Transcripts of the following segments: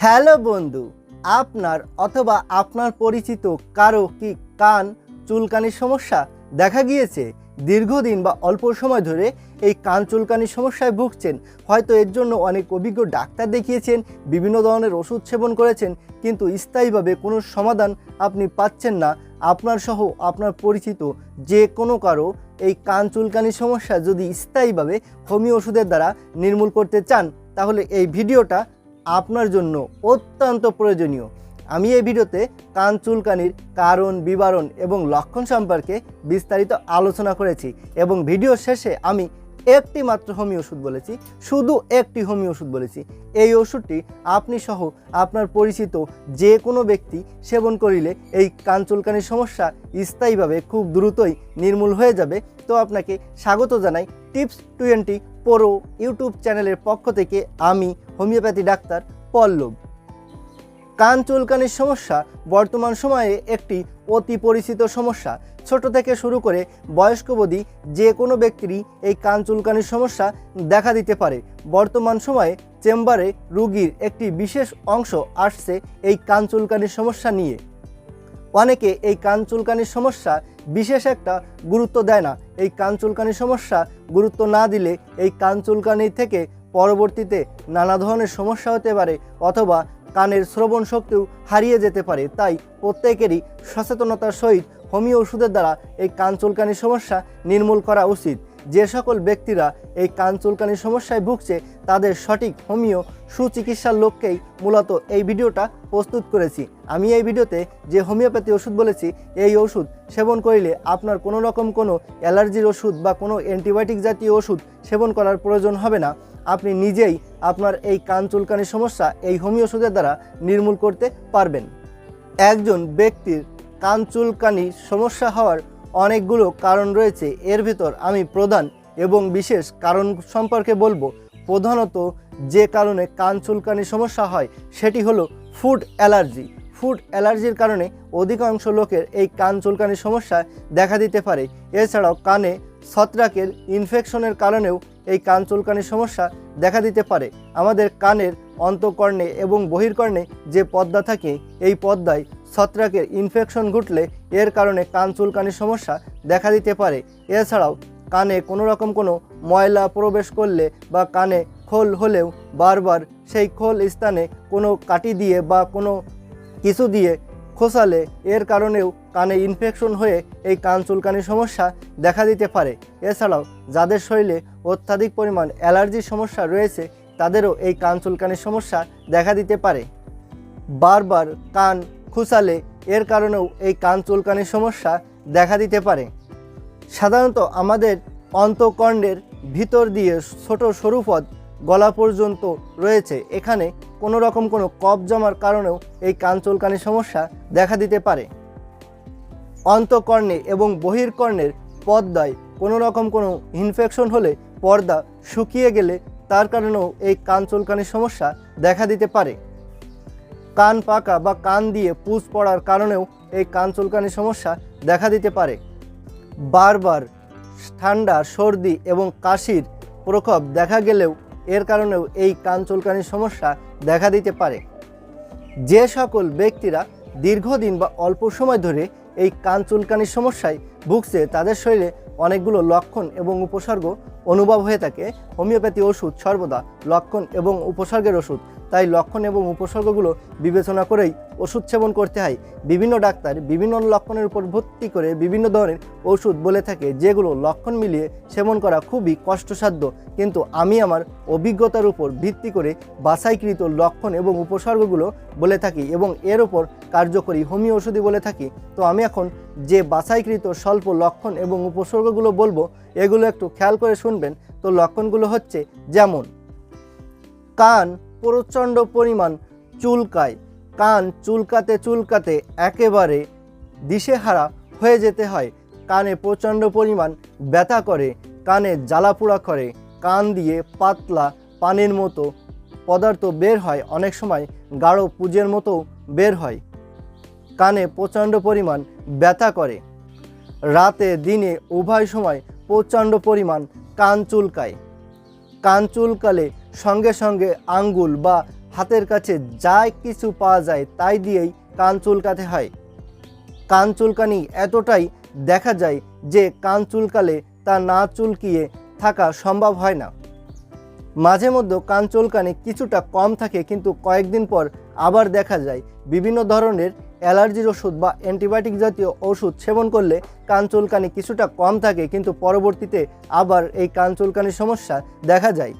Hello বন্ধু, আপনার অথবা আপনার পরিচিত কারো কি কান চুলকানির সমস্যা দেখা গিয়েছে? দীর্ঘদিন বা অল্প সময় ধরে এই কান চুলকানির সমস্যায় ভুগছেন। হয়তো এর জন্য অনেক অভিজ্ঞ ডাক্তার দেখিয়েছেন, বিভিন্ন ধরনের ওষুধ সেবন করেছেন, কিন্তু স্থায়ীভাবে কোনো সমাধান আপনি পাচ্ছেন না। আপনার সহ আপনার পরিচিত যে কোনো কারো এই কান চুলকানির সমস্যা যদি স্থায়ীভাবে হোমিও ওষুধের দ্বারা নির্মূল করতে চান, তাহলে এই ভিডিওটা আপনার জন্য অত্যন্ত প্রয়োজনীয়। আমি এই ভিডিওতে কান চুলকানির কারণ, বিবরণ এবং লক্ষণ সম্পর্কে বিস্তারিত আলোচনা করেছি এবং ভিডিও শেষে আমি একটি মাত্র হোমিও ওষুধ বলেছি, শুধু একটি হোমিও ওষুধ বলেছি। এই ওষুধটি আপনি সহ আপনার পরিচিত যে কোনো ব্যক্তি সেবন করিলে এই কান চুলকানির সমস্যা স্থায়ীভাবে খুব দ্রুতই নির্মূল হয়ে যাবে। তো আপনাকে স্বাগত জানাই টিপস 20 প্রো ইউটিউব চ্যানেলের পক্ষ থেকে। আমি হোমিওপ্যাথি ডাক্তার পল্লব। কান চুলকানির সমস্যা বর্তমান সময়ে একটি অতি পরিচিত সমস্যা। ছোট থেকে শুরু করে বয়স্ক অবধি যে কোনো ব্যক্তিরই এই কান চুলকানির সমস্যা দেখা দিতে পারে। বর্তমান সময়ে চেম্বারে রোগীর একটি বিশেষ অংশ আসছে এই কান চুলকানির সমস্যা নিয়ে। অনেকে এই কান চুলকানির সমস্যা বিশেষ একটা গুরুত্ব দেয় না। এই কান চুলকানির সমস্যা গুরুত্ব না দিলে এই কান চুলকানি থেকে পরবর্তীতে নানা ধরনের সমস্যা হতে পারে, অথবা কানের শ্রবণ শক্তিও হারিয়ে যেতে পারে। তাই প্রত্যেকেরই সচেতনতার সহিত হোমিও ওষুধের দ্বারা এই কান চুলকানির সমস্যা নির্মূল করা উচিত। যে সকল ব্যক্তিরা এই কান চুলকানির সমস্যায় ভুগছে তাদের সঠিক হোমিও সুচিকিৎসার লক্ষ্যেই মূলত এই ভিডিওটা প্রস্তুত করেছি। আমি এই ভিডিওতে যে হোমিওপ্যাথি ওষুধ বলেছি, এই ওষুধ সেবন করিলে আপনার কোনো রকম কোনো অ্যালার্জির ওষুধ বা কোনো অ্যান্টিবায়োটিক জাতীয় ওষুধ সেবন করার প্রয়োজন হবে না। আপনি নিজেই আপনার এই কান চুলকানির সমস্যা এই হোমিও ওষুধের দ্বারা নির্মূল করতে পারবেন। একজন ব্যক্তির কান চুলকানির সমস্যা হওয়ার অনেকগুলো কারণ রয়েছে। এর ভিতর আমি প্রধান এবং বিশেষ কারণ সম্পর্কে বলবো। প্রধানত যে কারণে কান চুলকানির সমস্যা হয় সেটি হলো ফুড অ্যালার্জি। ফুড অ্যালার্জির কারণে অধিকাংশ লোকের এই কান চুলকানির সমস্যা দেখা দিতে পারে। এছাড়াও কানে ছত্রাকের ইনফেকশনের কারণেও এই কান চুলকানির সমস্যা দেখা দিতে পারে। আমাদের কানের অন্তঃকর্ণে এবং বহির্কর্ণে যে পর্দা থাকে, এই পর্দায় ছত্রাকের ইনফেকশন ঘটলে এর কারণে কান চুলকানির সমস্যা দেখা দিতে পারে। এছাড়াও কানে কোনো রকম কোনো ময়লা প্রবেশ করলে বা কানে খোল হলেও বারবার সেই খোল স্থানে কোনো কাঠি দিয়ে বা কোনো কিছু দিয়ে খোঁচালে এর কারণেও কানে ইনফেকশন হয়ে এই কান চুলকানির সমস্যা দেখা দিতে পারে। এছাড়াও যাদের শরীরে অত্যাধিক পরিমাণ অ্যালার্জির সমস্যা রয়েছে তাদেরও এই কান চুলকানির সমস্যা দেখা দিতে পারে। বারবার কান খুঁচালে এর কারণেও এই কান চুলকানির সমস্যা দেখা দিতে পারে। সাধারণত আমাদের অন্তঃকর্ণের ভিতর দিয়ে ছোট সরু পথ গলা পর্যন্ত রয়েছে। এখানে কোনো রকম কোনো কফ জমার কারণেও এই কান চুলকানির সমস্যা দেখা দিতে পারে। অন্তঃকর্ণে এবং বহির্কর্ণের পর্দায় কোনো রকম কোনো ইনফেকশন হলে পর্দা শুকিয়ে গেলে তার কারণেও এই কান চুলকানির সমস্যা দেখা দিতে পারে। কান পাকা বা কান দিয়ে পুঁজ পড়ার কারণেও এই কান চুলকানির সমস্যা দেখা দিতে পারে। বারবার ঠান্ডা, সর্দি এবং কাশির প্রকোপ দেখা গেলেও এর কারণেও এই কান চুলকানির সমস্যা দেখা দিতে পারে। যে সকল ব্যক্তিরা দীর্ঘদিন বা অল্প সময় ধরে এই কান চুলকানির সমস্যায় ভুগছে তাদের শরীরে অনেকগুলো লক্ষণ এবং উপসর্গ অনুভব হয়ে থাকে। হোমিওপ্যাথি ওষুধ সর্বদা লক্ষণ এবং উপসর্গের ওষুধ, তাই লক্ষণ এবং উপসর্গগুলো বিবেচনা করেই ওষুধ সেবন করতে হয়। বিভিন্ন ডাক্তার বিভিন্ন লক্ষণের উপর ভিত্তি করে বিভিন্ন ধরনের ওষুধ বলে থাকে, যেগুলো লক্ষণ মিলিয়ে সেবন করা খুবই কষ্টসাধ্য। কিন্তু আমি আমার অভিজ্ঞতার উপর ভিত্তি করে বাছাইকৃত লক্ষণ এবং উপসর্গগুলো বলে থাকি এবং এর উপর কার্যকরী হোমিও ওষুধই বলে থাকি। তো আমি এখন যে বাছাইকৃত স্বল্প লক্ষণ এবং উপসর্গগুলো বলবো, এগুলো একটু খেয়াল করে শুনবেন। তো লক্ষণগুলো হচ্ছে, যেমন কান প্রচণ্ড পরিমাণ চুলকায়, কান চুলকাতে চুলকাতে একেবারে দিশেহারা হয়ে যেতে হয়, কানে প্রচণ্ড পরিমাণ ব্যথা করে, কানে জ্বালাপোড়া করে, কান দিয়ে পাতলা পানির মতো পদার্থ বের হয়, অনেক সময় গাঢ় পুঁজের মতো বের হয়, কানে প্রচণ্ড পরিমাণ ব্যথা করে, রাতে দিনে উভয় সময় প্রচণ্ড পরিমাণ কান চুলকায়, কান চুলকালে সঙ্গে সঙ্গে আঙ্গুল বা হাতের কাছে যা কিছু পাওয়া যায় তাই দিয়েই কান চুলকাতে হয়। কান চুলকানি এতটাই দেখা যায় যে কান চুলকালে তা না চুলকিয়ে থাকা সম্ভব হয় না। মাঝে মধ্যে কান চুলকানি কিছুটা কম থাকে, কিন্তু কয়েকদিন পর আবার দেখা যায়। বিভিন্ন ধরনের অ্যালার্জির ওষুধ বা অ্যান্টিবায়োটিক জাতীয় ওষুধ সেবন করলে কান চুলকানি কিছুটা কম থাকে, কিন্তু পরবর্তীতে আবার এই কান চুলকানির সমস্যা দেখা যায়।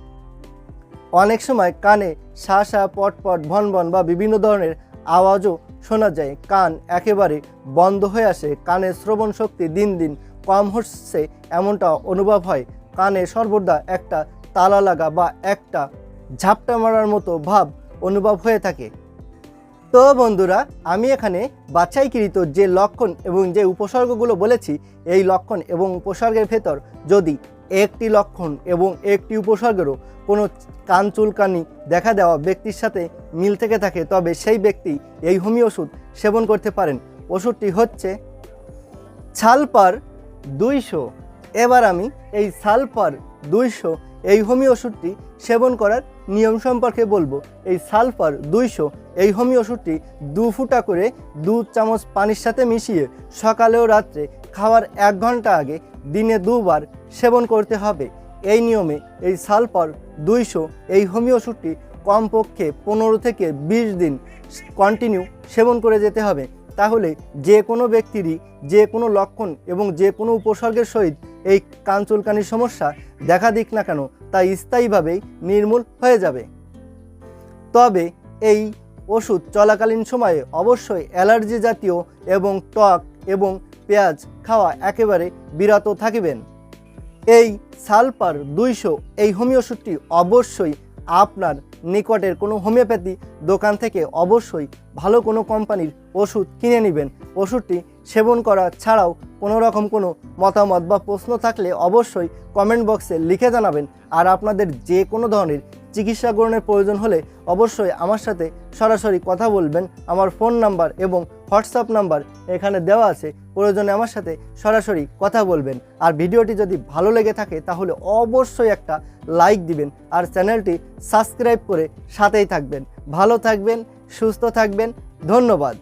অনেক সময় কানে সা সা পটপট ভনভন বা বিভিন্ন ধরনের আওয়াজও শোনা যায়। কান একেবারে বন্ধ হয়ে আসে, কানের শ্রবণ শক্তি দিন দিন কম হচ্ছে এমনটা অনুভব হয়। কানে সর্বদা একটা তালা লাগা বা একটা ঝাপটা মারার মতো ভাব অনুভব হয়ে থাকে। তো বন্ধুরা, আমি এখানে বাছাইকৃত যে লক্ষণ এবং যে উপসর্গগুলো বলেছি, এই লক্ষণ এবং উপসর্গের ভেতর যদি একটি লক্ষণ এবং একটি উপসর্গেরও কোনো কান চুলকানি দেখা দেওয়া ব্যক্তির সাথে মিল থেকে থাকে, তবে সেই ব্যক্তি এই হোমিও ওষুধ সেবন করতে পারেন। ওষুধটি হচ্ছে সালফার 200। এবার আমি এই সালফার 200 এই হোমিও ওষুধটি সেবন করার নিয়ম সম্পর্কে বলবো। এই সালফার 200 এই হোমিও ওষুধটি 2 ফুটা করে 2 চামচ পানির সাথে মিশিয়ে সকালে ও রাত্রে খাওয়ার 1 ঘন্টা আগে দিনে 2 বার সেবন করতে হবে। এই নিয়মে এই সালফার 200 এই হোমিও ওষুধটি কমপক্ষে 15 থেকে 20 দিন কন্টিনিউ সেবন করে যেতে হবে। তাহলে যে কোনো ব্যক্তিরই যে কোনো লক্ষণ এবং যে কোনো উপসর্গের সহিত এই কান চুলকানির সমস্যা দেখা দিক না কেন, তা স্থায়ীভাবেই নির্মূল হয়ে যাবে। তবে এই ওষুধ চলাকালীন সময়ে অবশ্যই অ্যালার্জি জাতীয় এবং টক এবং পেঁয়াজ খাওয়া একেবারে বিরত থাকবেন। এই সালফার 200 এই হোমিও ওষুধটি অবশ্যই আপনার নিকটের কোনো হোমিওপ্যাথি দোকান থেকে অবশ্যই ভালো কোনো কোম্পানির ওষুধ কিনে নেবেন। ওষুধটি সেবন করা ছাড়াও কোনো রকম কোনো মতামত বা প্রশ্ন থাকলে অবশ্যই কমেন্ট বক্সে লিখে জানাবেন। আর আপনাদের যে কোনো ধরনের চিকিৎসা গ্রহণের প্রয়োজন হলে অবশ্যই আমার সাথে সরাসরি কথা বলবেন। আমার ফোন নাম্বার এবং হোয়াটসঅ্যাপ নাম্বার এখানে দেওয়া আছে, প্রয়োজনে আমার সাথে সরাসরি কথা বলবেন। আর ভিডিওটি যদি ভালো লেগে থাকে তাহলে অবশ্যই একটা লাইক দিবেন আর চ্যানেলটি সাবস্ক্রাইব করে সাথেই থাকবেন। ভালো থাকবেন, সুস্থ থাকবেন। ধন্যবাদ।